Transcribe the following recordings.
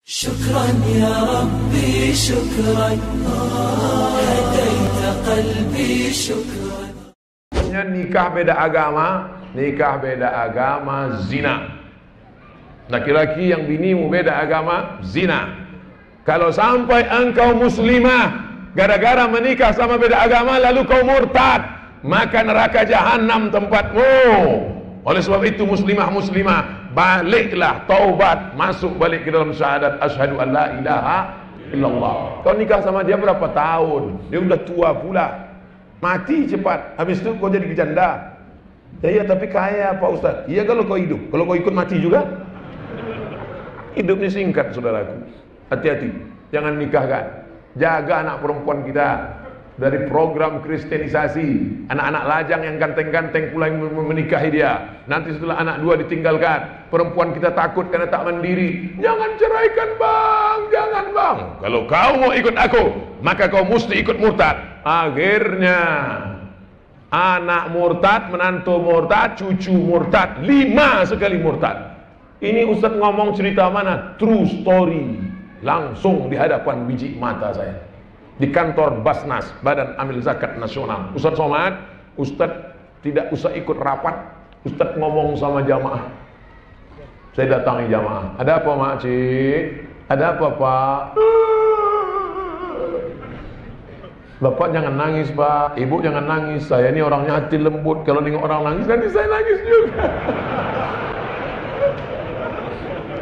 شكرا يا ربي شكرا هديت قلبي شكرا. Nikah beda agama zina. Laki-laki yang binimu beda agama zina. Kalau sampai engkau muslimah gara-gara menikah sama beda agama lalu kau murtad, maka neraka jahanam tempatmu. Oleh sebab itu muslimah baliklah, taubat, masuk balik ke dalam syahadat asyhadu an la ilaha illallah. Kau nikah sama dia berapa tahun? Dia udah tua pula, mati cepat. Habis itu kau jadi janda. Ya tapi kaya Pak Ustaz. Iya kalau kau hidup, kalau kau ikut mati juga. Hidupnya singkat saudaraku. Hati-hati, jangan nikahkan. Jaga anak perempuan kita dari program kristenisasi. Anak-anak lajang yang ganteng-ganteng pula yang menikahi dia. Nanti setelah anak dua ditinggalkan, perempuan kita takut karena tak mandiri. Jangan ceraikan bang, jangan bang. Kalau kau mau ikut aku, maka kau mesti ikut murtad. Akhirnya anak murtad, menantu murtad, cucu murtad, 5 sekali murtad. Ini Ustaz ngomong cerita mana? True story. Langsung di hadapan biji mata saya. Di kantor Basnas, Badan Amil Zakat Nasional. Ustaz Somad, Ustaz tidak usah ikut rapat, Ustaz ngomong sama jamaah. Saya datangi jamaah. Ada apa mak cik? Ada apa pak? Bapak jangan nangis pak, ibu jangan nangis. Saya ini orangnya hati lembut. Kalau nengok orang nangis nanti saya nangis juga.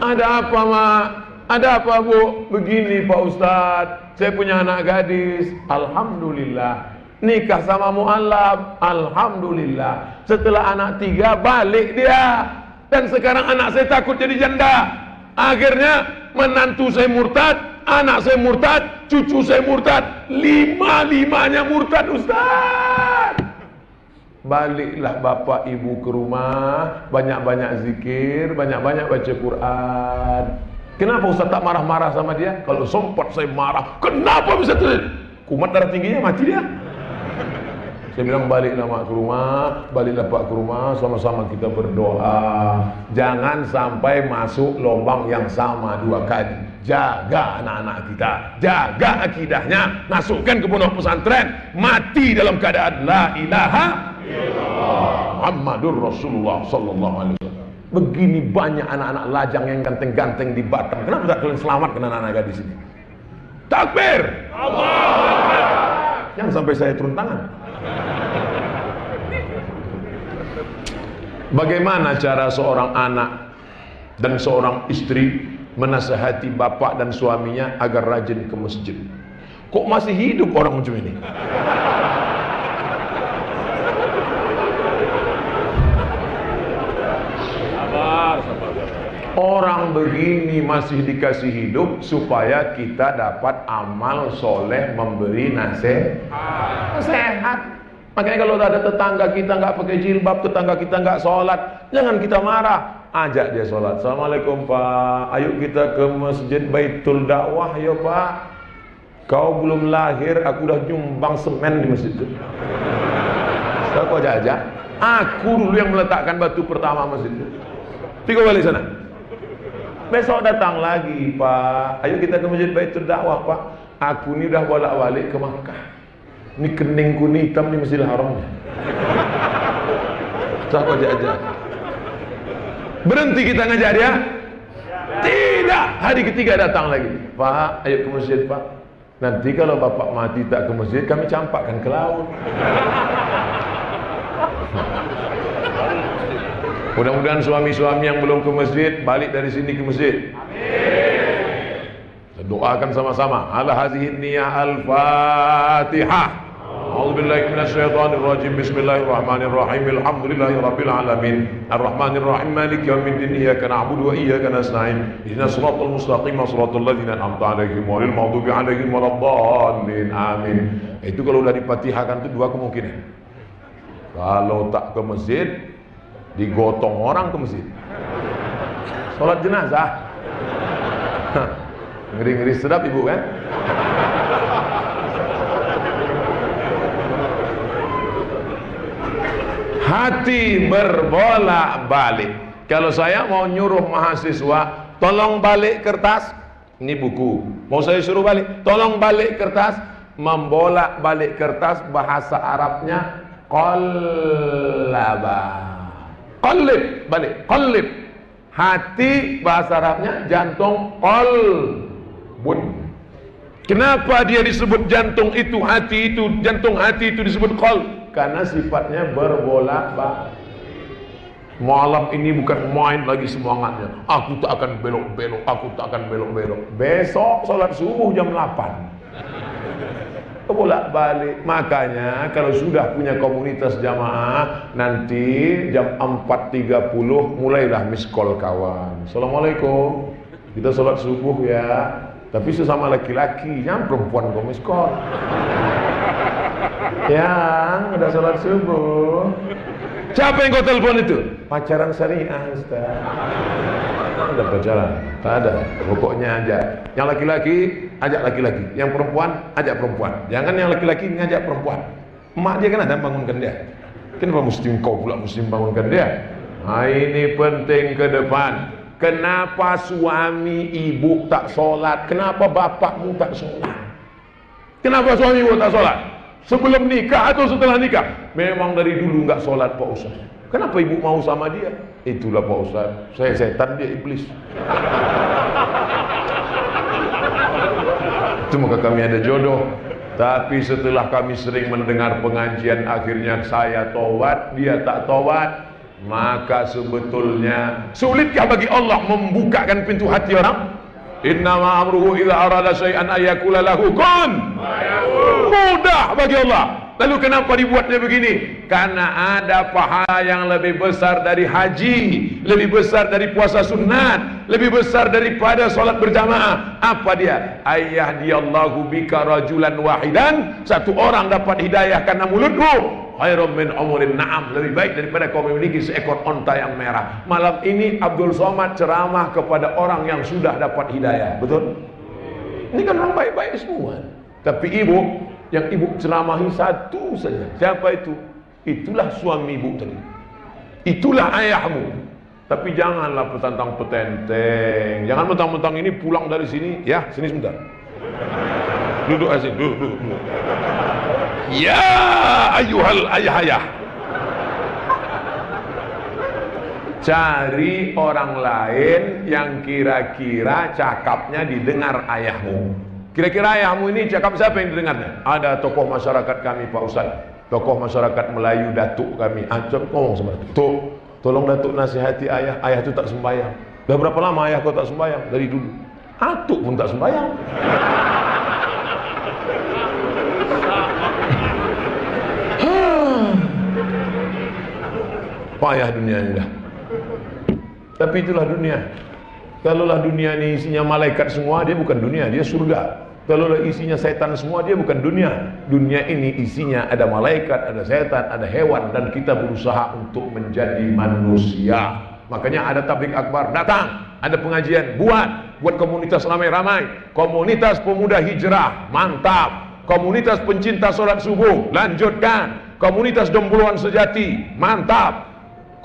Ada apa mak? Ada apa bu? Begini Pak Ustadz, saya punya anak gadis. Alhamdulillah. Nikah sama mu'alaf. Alhamdulillah. Setelah anak 3 balik dia. Dan sekarang anak saya takut jadi janda. Akhirnya menantu saya murtad, anak saya murtad, cucu saya murtad. 5-5-nya murtad Ustadz. Baliklah bapak ibu ke rumah, banyak-banyak zikir, banyak-banyak baca Quran. Kenapa Ustaz tak marah-marah sama dia? Kalau sempat saya marah, kenapa bisa terjadi? Kumat darah tingginya mati dia. Saya bilang baliklah mak ke rumah, baliklah pak ke rumah, sama-sama kita berdoa. Jangan sampai masuk lubang yang sama 2 kali. Jaga anak-anak kita, jaga akidahnya, masukkan ke pondok pesantren, mati dalam keadaan la ilaha illallah Muhammadur Rasulullah sallallahu alaihi wasallam. Begini banyak anak-anak lajang yang ganteng-ganteng di Batam. Kenapa tak kalian selamatkan anak-anak gadis ini? Takbir! Allah! Jangan sampai saya turun tangan. Bagaimana cara seorang anak dan seorang istri menasihati bapak dan suaminya agar rajin ke masjid? Kok masih hidup orang macam ini? Orang begini masih dikasih hidup supaya kita dapat amal soleh memberi nasihat. Makanya kalau ada tetangga kita nggak pakai jilbab, tetangga kita nggak sholat, jangan kita marah, ajak dia sholat. Assalamualaikum pak, ayo kita ke masjid Baitul Dakwah ya pak. Kau belum lahir, aku udah nyumbang semen di masjid itu. Kau ajak, aku dulu yang meletakkan batu pertama masjid itu. Tiga balik sana. Besok datang lagi pak, ayo kita ke masjid Baitul Dakwah pak. Aku ini udah bolak-balik ke Makkah. Ini keningku nih hitam di Masjidil Haram. Siapa aja. Berhenti kita ngajak dia? Tidak. Hari ketiga datang lagi. Pak, ayo ke masjid pak. Nanti kalau bapak mati tak ke masjid, kami campakkan ke laut. Mudah-mudahan suami-suami yang belum ke masjid balik dari sini ke masjid. Amin. Doakan sama-sama. Ala hadhihi niyah al-Fatihah. A'udzubillahi minasyaitonir rajim. Bismillahirrahmanirrahim. Alhamdulillahirabbil alamin. Arrahmanirrahim. Maliki yaumiddin. Iyyaka na'budu wa iyyaka nasta'in. Ihdinas siratal mustaqim, siratal ladzina an'amta 'alaihim ghairil maghdubi 'alaihim waladdallin. Amin. Itu kalau udah dipatihahkan itu 2 kemungkinan. Kalau tak ke masjid, digotong orang ke masjid. Sholat jenazah. Ngeri-ngeri sedap ibu kan? Hati berbolak-balik. Kalau saya mau nyuruh mahasiswa, tolong balik kertas, Ini buku. Mau saya suruh balik? Tolong balik kertas. Membolak balik kertas, bahasa Arabnya qallaba. Qallib, balik. Qallib. Hati, bahasa Arabnya jantung. Qalbun. Kenapa dia disebut jantung itu, hati itu, jantung hati itu disebut qalb? Karena sifatnya berbolak-balik. Malam ini bukan main lagi semangatnya. Aku tak akan belok-belok, aku tak akan belok-belok. Besok sholat subuh jam 8. Bolak-balik. Makanya kalau sudah punya komunitas jamaah, nanti jam 4.30 mulailah miss call kawan. Assalamualaikum, kita sholat subuh ya. Tapi sesama laki-laki, yang perempuan kau miss call. Yang udah sholat subuh. Siapa yang kau telepon itu? Pacaran syariah, Ustaz. Ada pacaran? Tak ada. Pokoknya ajak. Yang laki-laki, ajak laki-laki. Yang perempuan, ajak perempuan. Jangan yang laki-laki ngajak perempuan. Emak dia kan ada bangunkan dia. Kenapa mesti kau pula mesti bangunkan dia? Nah, ini penting ke depan. Kenapa suami ibu tak sholat? Kenapa bapakmu tak sholat? Kenapa suami ibu tak sholat? Sebelum nikah atau setelah nikah? Memang dari dulu nggak sholat Pak Ustaz. Kenapa ibu mau sama dia? Itulah Pak Ustaz, saya setan, dia iblis. Itu maka kami ada jodoh. Tapi setelah kami sering mendengar pengajian, akhirnya saya taubat, dia tak taubat. Maka sebetulnya sulitkah bagi Allah membukakan pintu hati orang? Innama amruhu idza arada syai'an ayyakula lahu kun. Mudah bagi Allah. Lalu kenapa dibuatnya begini? Karena ada pahala yang lebih besar dari haji, lebih besar dari puasa sunat, lebih besar daripada salat berjamaah. Apa dia? Ayyahdiyallahu bika rajulan wahidan. Satu orang dapat hidayah karena mulutmu. Khairum min umurin na'am. Lebih baik daripada kau memiliki seekor onta yang merah. Malam ini Abdul Somad ceramah kepada orang yang sudah dapat hidayah. Betul? Ini kan orang baik-baik semua. Tapi ibu, yang ibu ceramahi satu saja. Siapa itu? Itulah suami ibu tadi. Itulah ayahmu. Tapi janganlah petantang-petenteng. Jangan mentang-mentang ini pulang dari sini. Ya, sini sebentar. Duduk asik, duduk. Ya ayuhal ayah-ayah. Cari orang lain yang kira-kira cakapnya didengar ayahmu. Kira-kira ayahmu ini cakap siapa yang didengarnya? Ada tokoh masyarakat kami Pak Ustaz, tokoh masyarakat Melayu, datuk kami. Coba ngomong sama datuk, tolong datuk nasihati ayah. Ayah itu tak sembahyang. Dah berapa lama ayah kau tak sembahyang? Dari dulu. Atuk pun tak sembahyang. Payah dunia ini dah. Tapi itulah dunia. Kalaulah dunia ini isinya malaikat semua, dia bukan dunia, dia surga. Kalaulah isinya setan semua, dia bukan dunia. Dunia ini isinya ada malaikat, ada setan, ada hewan, dan kita berusaha untuk menjadi manusia. Makanya ada tabligh akbar, datang, ada pengajian, buat komunitas ramai-ramai, komunitas pemuda hijrah, mantap. Komunitas pencinta sholat subuh, lanjutkan. Komunitas Dembuluan Sejati, mantap.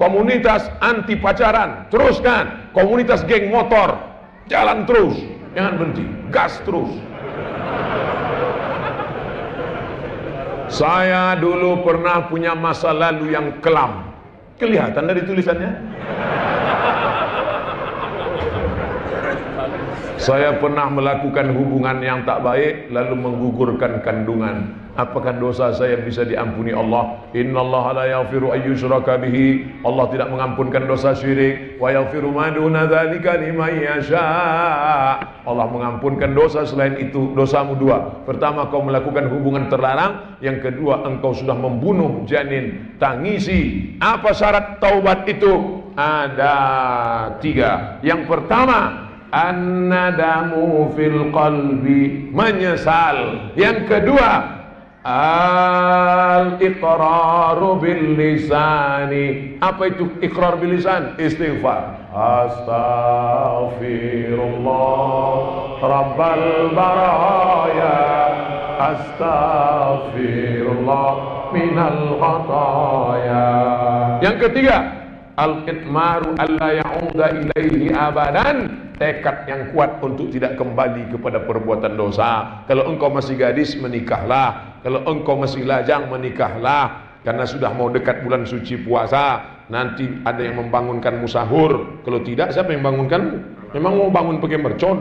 Komunitas anti pacaran, teruskan. Komunitas geng motor, jalan terus, jangan berhenti, gas terus. Saya dulu pernah punya masa lalu yang kelam. Kelihatan dari tulisannya. Saya pernah melakukan hubungan yang tak baik, lalu menggugurkan kandungan. Apakah dosa saya bisa diampuni Allah? Innallaha la yaghfiru an yushraka bihi. Allah tidak mengampunkan dosa syirik. Wa yaghfiru ma duna dzalika liman yasha. Allah mengampunkan dosa selain itu. Dosamu dua. Pertama, kau melakukan hubungan terlarang. Yang kedua, engkau sudah membunuh janin. Tangisi. Apa syarat taubat itu? Ada 3. Yang pertama, an-nadamu fil qalbi, menyesal. Yang kedua, al-iqraru bil lisani. Apa itu iqrar bil lisan? Istighfar. Astaghfirullah rabbal baraya, astaghfirullah minal khataya. Yang ketiga, Al-itmaru alla ya'uda ilaihi abadan. Tekad yang kuat untuk tidak kembali kepada perbuatan dosa. Kalau engkau masih gadis, menikahlah. Kalau engkau masih lajang, menikahlah. Karena sudah mau dekat bulan suci puasa, nanti ada yang membangunkanmu sahur. Kalau tidak, siapa yang bangunkan? Memang mau bangun pakai mercon.